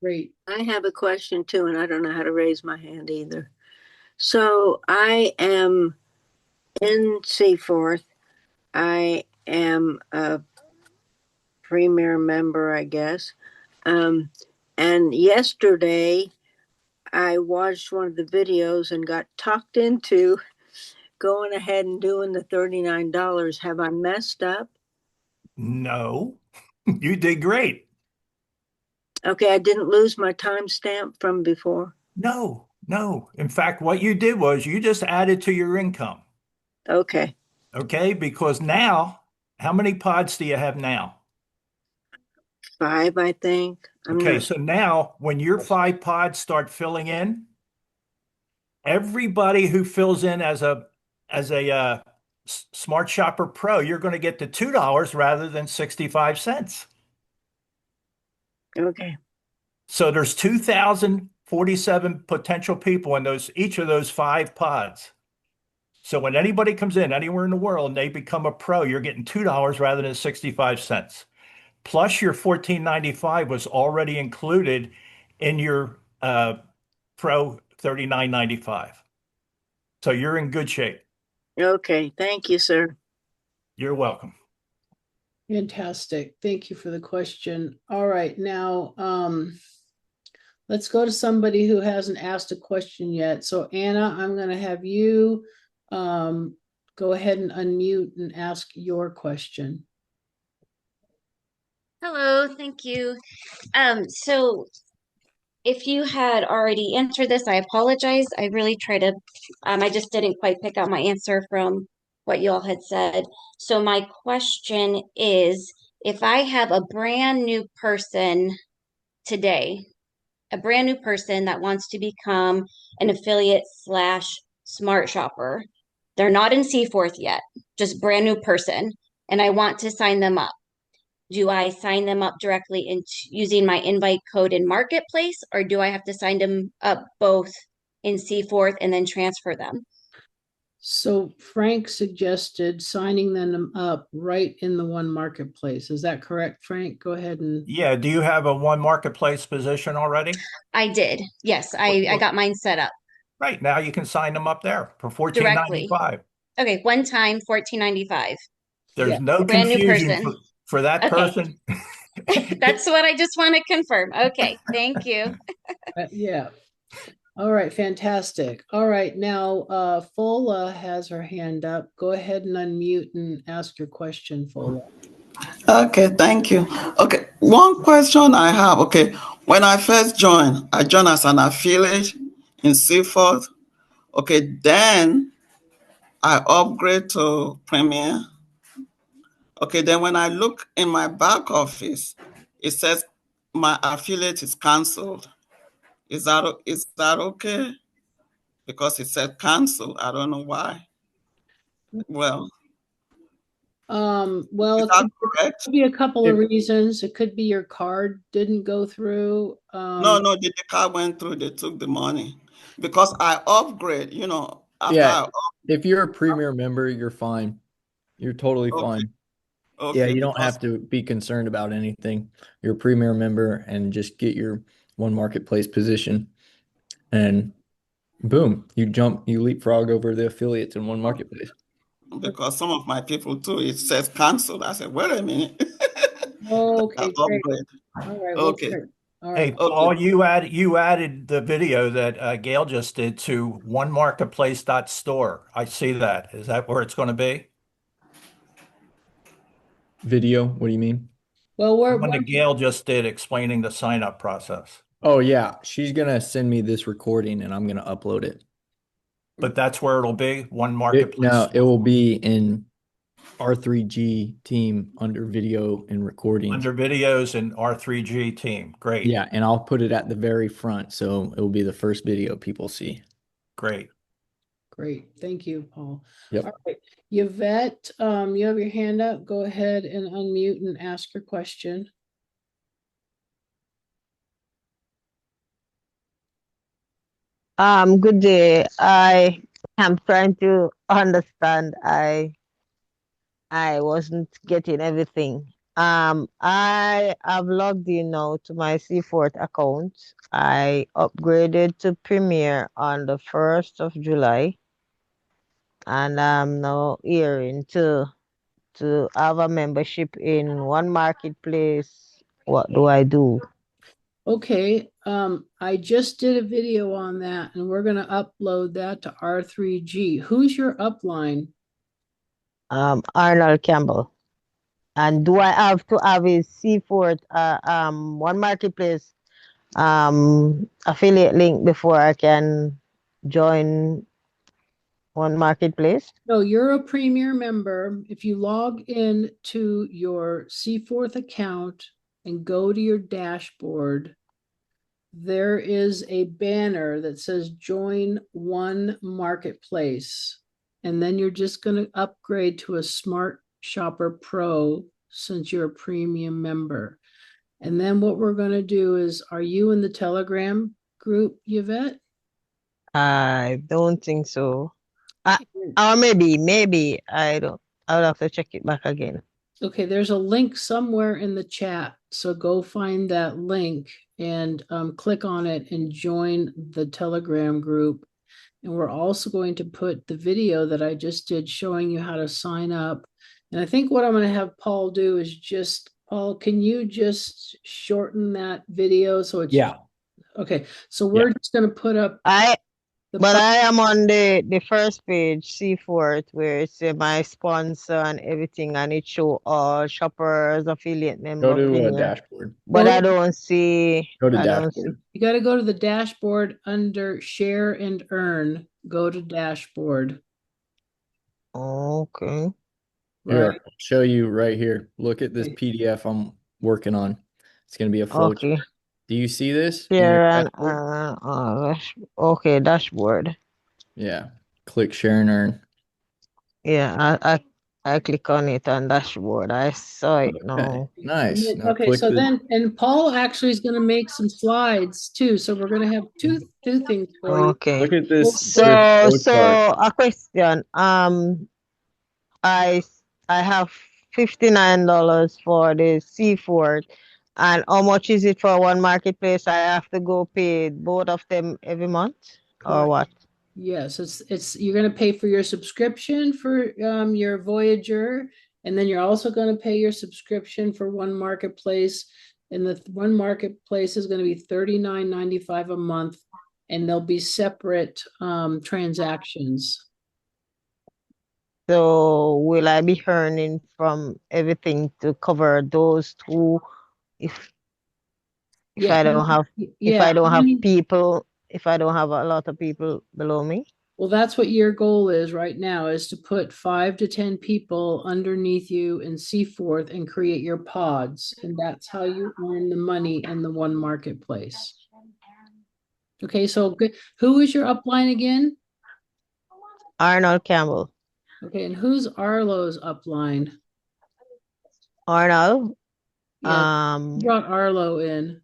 Great. I have a question too, and I don't know how to raise my hand either. So I am in Seaforth. I am a premier member, I guess. And yesterday I watched one of the videos and got talked into going ahead and doing the $39. Have I messed up? No, you did great. Okay, I didn't lose my timestamp from before. No, no. In fact, what you did was you just added to your income. Okay. Okay, because now, how many pods do you have now? 5, I think. Okay, so now when your 5 pods start filling in, everybody who fills in as a Smart Shopper Pro, you're going to get the $2 rather than 65 cents. Okay. So there's 2,047 potential people in each of those 5 pods. So when anybody comes in anywhere in the world and they become a pro, you're getting $2 rather than 65 cents. Plus your $14.95 was already included in your Pro $39.95. So you're in good shape. Okay. Thank you, sir. You're welcome. Fantastic. Thank you for the question. All right, now let's go to somebody who hasn't asked a question yet. So Anna, I'm going to have you go ahead and unmute and ask your question. Hello, thank you. So if you had already answered this, I apologize. I really try to, I just didn't quite pick out my answer from what you all had said. So my question is, if I have a brand new person today, a brand new person that wants to become an affiliate slash smart shopper, they're not in Seaforth yet, just brand new person, and I want to sign them up. do I sign them up directly using my invite code in Marketplace, or do I have to sign them up both in C4th and then transfer them? So Frank suggested signing them up right in the one marketplace. Is that correct, Frank? Go ahead and. Yeah, do you have a one marketplace position already? I did. Yes, I got mine set up Right, now you can sign them up there for directly. $14.95. Okay, one time, $14.95. There's Yeah. no Brand new confusion person. for that Okay. person. That's what I just want to confirm. Okay, thank you. Yeah. All right, fantastic. All right, now Fola has her hand up. Go ahead and unmute and ask your question, Fola. Okay, thank you. Okay, one question I have. Okay, when I first joined, I joined as an affiliate in Seaford. Okay, then I upgrade to Premier. Okay, then when I look in my back office, it says my affiliate is canceled. Is that okay? Because it said cancel. I don't know why. Well, Well, is it that could correct? be a couple of reasons. It could be your card didn't go through. No, the car went through. They took the money because I upgrade. After Yeah, I if you're a premier member, you're fine. You're totally okay, fine. Yeah, okay, you don't because have to be concerned about anything. You're a premier member and just get your one marketplace position and boom, you leapfrog over the affiliates in one marketplace. some of my people too, it says canceled. I said, wait a minute. Okay, great. Upgrade. All right, well, Okay. great. All Hey, right. Paul, you added the video that Gail just did to onemarketplace.store. I see that. Is that where it's going to be? Video, what do you mean? Well, The one that Gail just did explaining the sign up process. Oh yeah, she's gonna send me this recording and I'm gonna upload it. But that's where it'll be, one marketplace. No, it will be in R3G team under video and recordings. Under videos and R3G team. Great. Yeah, and I'll put it at the very front, so it will be the first video people see. Great. Great. Thank you, Paul. Yep. All right. Yvette, you have your hand up. Go ahead and unmute and ask your question. Good day. I am trying to understand. I wasn't getting everything. I have logged in now to my C4 account. I upgraded to Premier on the 1st of July. And I'm now hearing to have a membership in one marketplace. What do I do? Okay, I just did a video on that and we're gonna upload that to R3G. Who's your upline? Arnold Campbell. And do I have to have a C4 one marketplace affiliate link before I can join one marketplace? No, you're a premier member. If you log in to your C4th account and go to your dashboard, there is a banner that says join one marketplace. And then you're just going to upgrade to a Smart Shopper Pro since you're a premium member. And then what we're going to do is, are you in the Telegram group, Yvette? I don't think so. Or maybe I don't. I would have to check it back again. Okay, there's a link somewhere in the chat. So go find that link and click on it and join the Telegram group. And we're also going to put the video that I just did showing you how to sign up. And I think what I'm going to have Paul do is Paul, can you just shorten that video so it's okay. So we're just going to put up But I am on the first page, C4, where it's my sponsor and everything, and it show all shoppers, affiliate member. Go to a dashboard. But I don't see. Go to I don't dashboard. You got to go to the dashboard under share and earn. Go to dashboard. Okay. Here, I'll show you right here. Look at this PDF I'm working on. It's going to be a flow chart. Do you see this? in your Share and dashboard? okay, dashboard. Yeah. Click share and earn. Yeah, I click on it on dashboard. I saw it Okay, now. nice. Now Okay, click so the. then, and Paul actually is gonna make some slides too, so we're gonna have two things for you. Okay. Look at Well, this So postcard. a question. I I have $59 for the seafood. And how much is it for one marketplace? I have to go pay both of them every month or Correct. what? Yes, it's you're gonna pay for your subscription for your Voyager, and then you're also gonna pay your subscription for one marketplace. And the one marketplace is gonna be $39.95 a month, and they'll be separate transactions. So will I be earning from everything to cover those two if Yeah, I don't have yeah. people, if I don't have a lot of people below me? Well, that's what your goal is right now, is to put 5 to 10 people underneath you in Seaforth and create your pods. And that's how you earn the money in the one marketplace. Okay, so good. Who is your upline again? Arnold Campbell. Okay, and who's Arlo's upline? Arnold? Yeah, who brought Arlo in?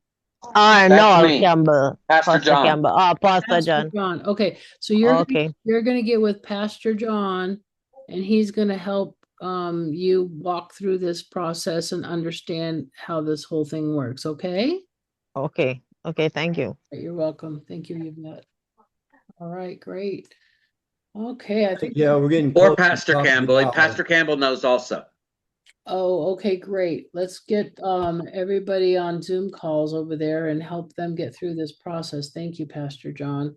Arnold me, Campbell. Pastor John. Campbell. Oh, Pastor John. Okay, so Okay. you're gonna get with Pastor John, and he's gonna help you walk through this process and understand how this whole thing works. Okay? Okay. Okay. Thank you. You're welcome. Thank you, Yvette. All right, great. Okay, I think. Yeah, we're getting Or close to Pastor top of the Campbell. And hour. Pastor Campbell knows also. Oh, okay, great. Let's get everybody on Zoom calls over there and help them get through this process. Thank you, Pastor John.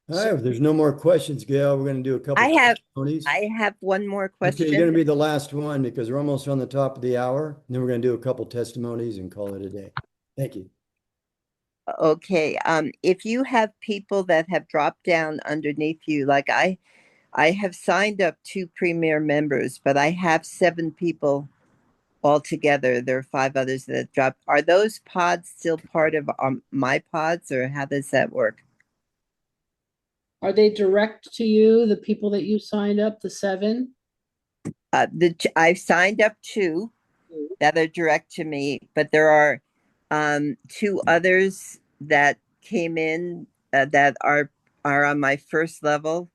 All right, if there's no more questions, Gail, we're going to do a couple testimonies. I have one more question. Okay, you're going to be the last one because we're almost on the top of the hour. And then we're going to do a couple testimonies and call it a day. Thank you. Okay, if you have people that have dropped down underneath you, like I have signed up 2 Premier members, but I have 7 people altogether. There are 5 others that have dropped. Are those pods still part of my pods, or how does that work? Are they direct to you, the people that you signed up, the 7? I've signed up 2 that are direct to me, but there are 2 others that came in that are on my first level,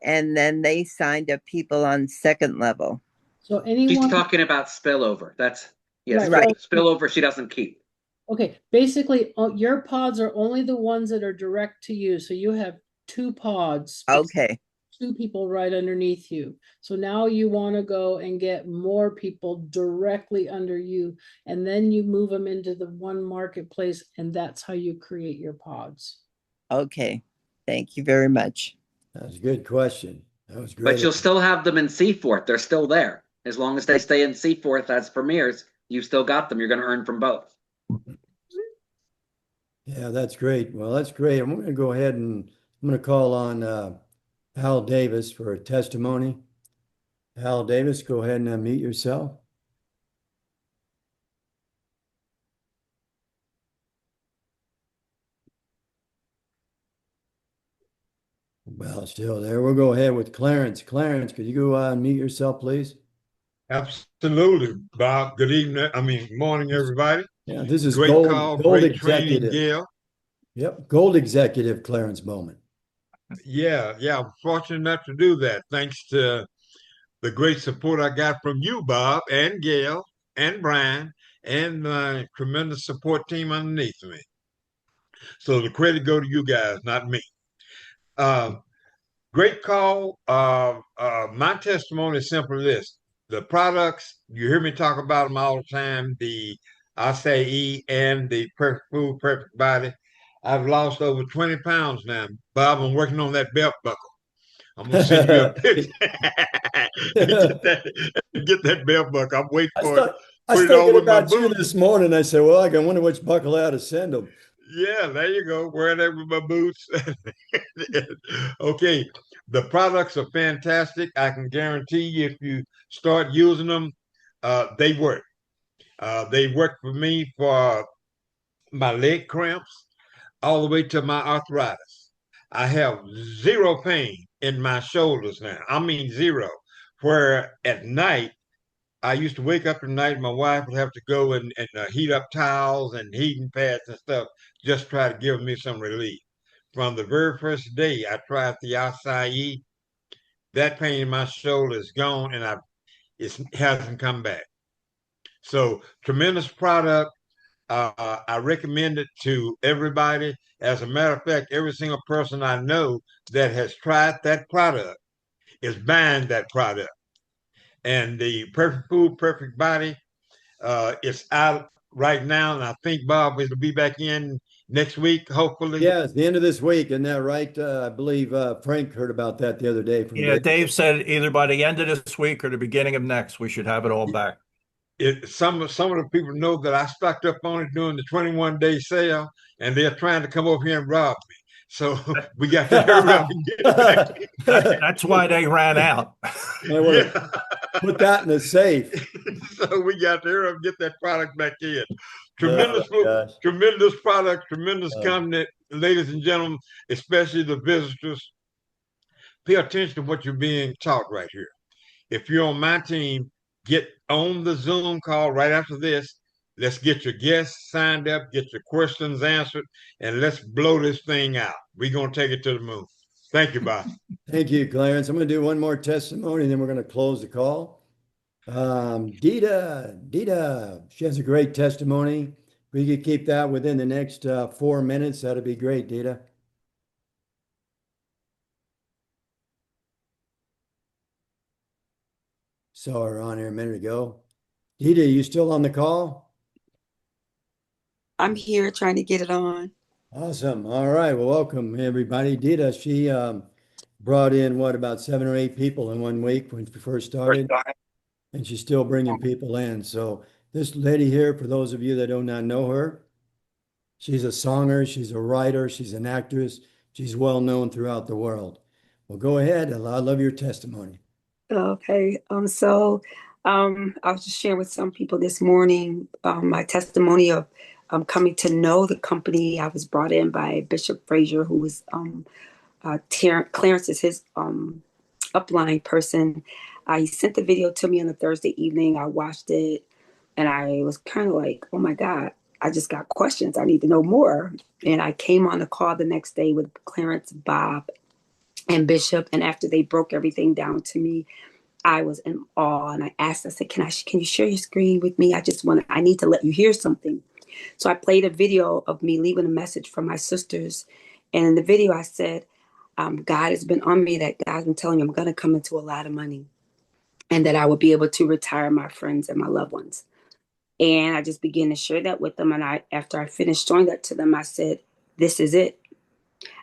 and then they signed up people on second level. So anyone. She's talking about spillover. That's yes, Right. spillover. She doesn't keep. Okay, basically, your pods are only the ones that are direct to you. So you have 2 pods. Okay. 2 people right underneath you. So now you want to go and get more people directly under you, and then you move them into the one marketplace, and that's how you create your pods. Okay. Thank you very much. That was a good question. That was great. But you'll still have them in Seaforth. They're still there. As long as they stay in Seaforth as premieres, you've still got them. You're going to earn from both. Yeah, that's great. Well, that's great. I'm going to go ahead and I'm going to call on Al Davis for a testimony. Al Davis, go ahead and unmute yourself. Well, still there. We'll go ahead with Clarence. Clarence, could you go unmute yourself, please? Absolutely, Bob. Good evening. Morning, everybody. Yeah, this is great Gold, call, Gold great training, Executive. Gail. Yep, Gold Executive Clarence Bowman. Yeah, I'm fortunate enough to do that. Thanks to the great support I got from you, Bob, and Gail, and Brian, and my tremendous support team underneath me. So the credit go to you guys, not me. Great call. My testimony is simply this. The products, you hear me talk about them all the time, the acai and the perfect food, perfect body. I've lost over 20 pounds now. Bob, I'm working on that belt buckle. I'm going to send you a picture. get that belt buckle. I'm waiting for it. I was thinking about you this morning. I said, well, I wonder which buckle I ought to send them. Yeah, there you go. Wearing that with my boots. Okay. The products are fantastic. I can guarantee you if you start using them, they work. They work for me for my leg cramps all the way to my arthritis. I have zero pain in my shoulders now. I mean, zero. Where at night, I used to wake up at night, my wife would have to go and heat up towels and heating pads and stuff, just try to give me some relief. From the very first day I tried the acai, that pain in my shoulder is gone and it hasn't come back. So tremendous product. I recommend it to everybody. As a matter of fact, every single person I know that has tried that product is buying that product. And the Perfect Food, Perfect Body, it's out right now, and I think Bob will be back in next week, hopefully. Yeah, it's the end of this week, isn't that right? I believe Frank heard about that the other day from Yeah, Dave. Dave said either by the end of this week or the beginning of next, we should have it all back. Some of the people know that I stocked up on it during the 21-day sale, and they're trying to come over here and rob me. So we got to hurry up and get it back. That's why they ran out. Yeah. Put that in the safe. So we got to hurry up and get that product back in. Oh, Tremendous product, tremendous Oh. company, ladies and gentlemen, especially the visitors. Pay attention to what you're being taught right here. If you're on my team, get on the Zoom call right after this. Let's get your guests signed up, get your questions answered, and let's blow this thing out. We're going to take it to the moon. Thank you, Bob. Thank you, Clarence. I'm going to do one more testimony, and then we're going to close the call. Dita, she has a great testimony. If we could keep that within the next 4 minutes, that'd be great, Dita. Saw her on here a minute ago. Dita, you still on the call? I'm here trying to get it on. Awesome. All right. Well, welcome everybody. Dita, she brought in about 7 or 8 people in 1 week when she first started, and she's still bringing people in. So this lady here, for those of you that do not know her, she's a songer, she's a writer, she's an actress, she's well known throughout the world. Well, go ahead. I love your testimony. Okay. I was just sharing with some people this morning my testimony of coming to know the company. I was brought in by Bishop Frazier, who was Clarence is his upline person. He sent the video to me on a Thursday evening. I watched it and I was kind of like, oh my God, I just got questions. I need to know more. And I came on the call the next day with Clarence, Bob, and Bishop. And after they broke everything down to me, I was in awe. And I asked, I said, can you share your screen with me? I need to let you hear something. So I played a video of me leaving a message from my sisters. And in the video, I said, God has been on me, that God's been telling me I'm going to come into a lot of money and that I will be able to retire my friends and my loved ones. And I just began to share that with them. And after I finished showing that to them, I said, this is it.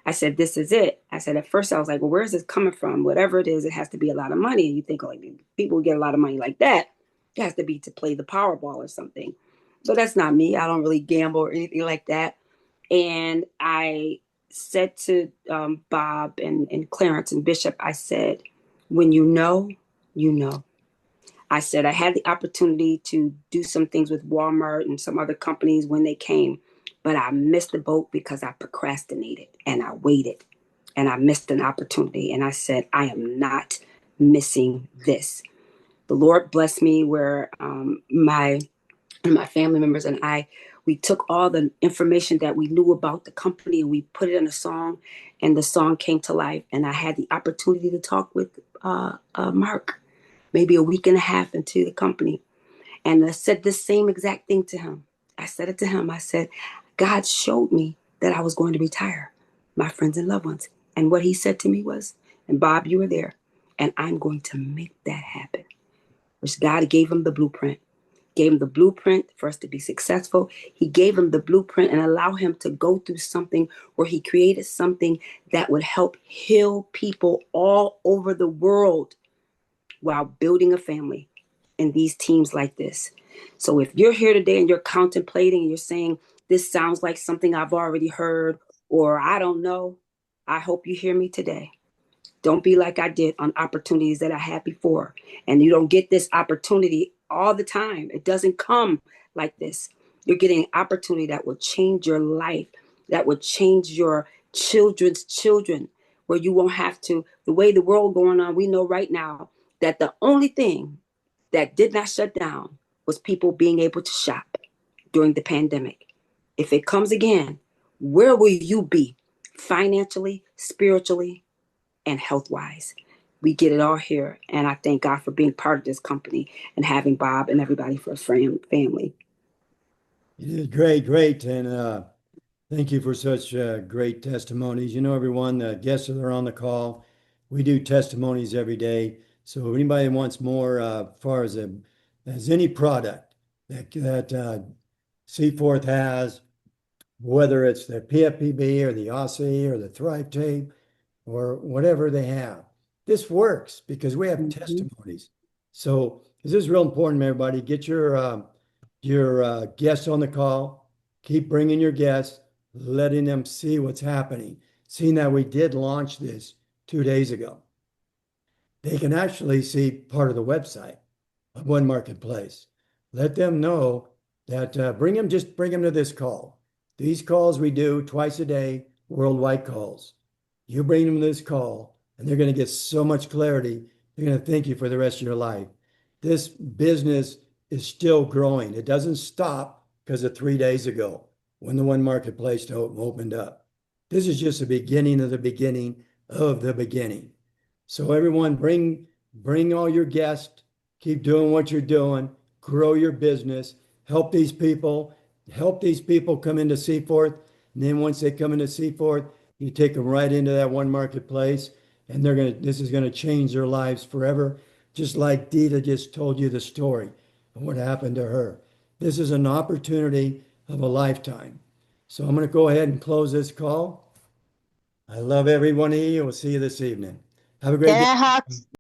I said, this is it. I said, at first I was like, well, where is this coming from? Whatever it is, it has to be a lot of money. And you think like people get a lot of money like that. It has to be to play the Powerball or something. But that's not me. I don't really gamble or anything like that. And I said to Bob and Clarence and Bishop, I said, when you know, you know. I said, I had the opportunity to do some things with Walmart and some other companies when they came, but I missed the boat because I procrastinated and I waited and I missed an opportunity. And I said, I am not missing this. The Lord blessed me where my family members and we took all the information that we knew about the company and we put it in a song, and the song came to life. And I had the opportunity to talk with Mark maybe a week and a half into the company. And I said the same exact thing to him. I said it to him. I said, God showed me that I was going to retire my friends and loved ones. And what he said to me was, and Bob, you were there, and I'm going to make that happen. Which God gave him the blueprint. Gave him the blueprint for us to be successful. He gave him the blueprint and allow him to go through something where he created something that would help heal people all over the world while building a family in these teams like this. So if you're here today and you're contemplating and you're saying, this sounds like something I've already heard, or I don't know, I hope you hear me today. Don't be like I did on opportunities that I had before. And you don't get this opportunity all the time. It doesn't come like this. You're getting an opportunity that will change your life, that will change your children's children, where you won't have to, the way the world going on, we know right now that the only thing that did not shut down was people being able to shop during the pandemic. If it comes again, where will you be financially, spiritually, and health wise? We get it all here. And I thank God for being part of this company and having Bob and everybody for a family. You did great, great. And thank you for such great testimonies. You know, everyone, the guests that are on the call, we do testimonies every day. So if anybody wants more, as far as any product that Seaforth has, whether it's the PFPB or the Aussie or the Thrive Tape or whatever they have, this works because we have testimonies. So this is real important, everybody. Get your guests on the call. Keep bringing your guests, letting them see what's happening. Seeing that we did launch this 2 days ago, they can actually see part of the website of One Marketplace. Let them know that bring them to this call. These calls we do twice a day, worldwide calls. You bring them to this call, and they're going to get so much clarity. They're going to thank you for the rest of your life. This business is still growing. It doesn't stop because of 3 days ago when the One Marketplace opened up. This is just the beginning of the beginning of the beginning. So everyone, bring all your guests. Keep doing what you're doing. Grow your business. Help these people. Help these people come into Seaforth. And then once they come into Seaforth, you take them right into that One Marketplace, and this is gonna change their lives forever. Just like Dita just told you the story of what happened to her. This is an opportunity of a lifetime. So I'm gonna go ahead and close this call. I love every one of you. We'll see you this evening. Have a great Can day. I ask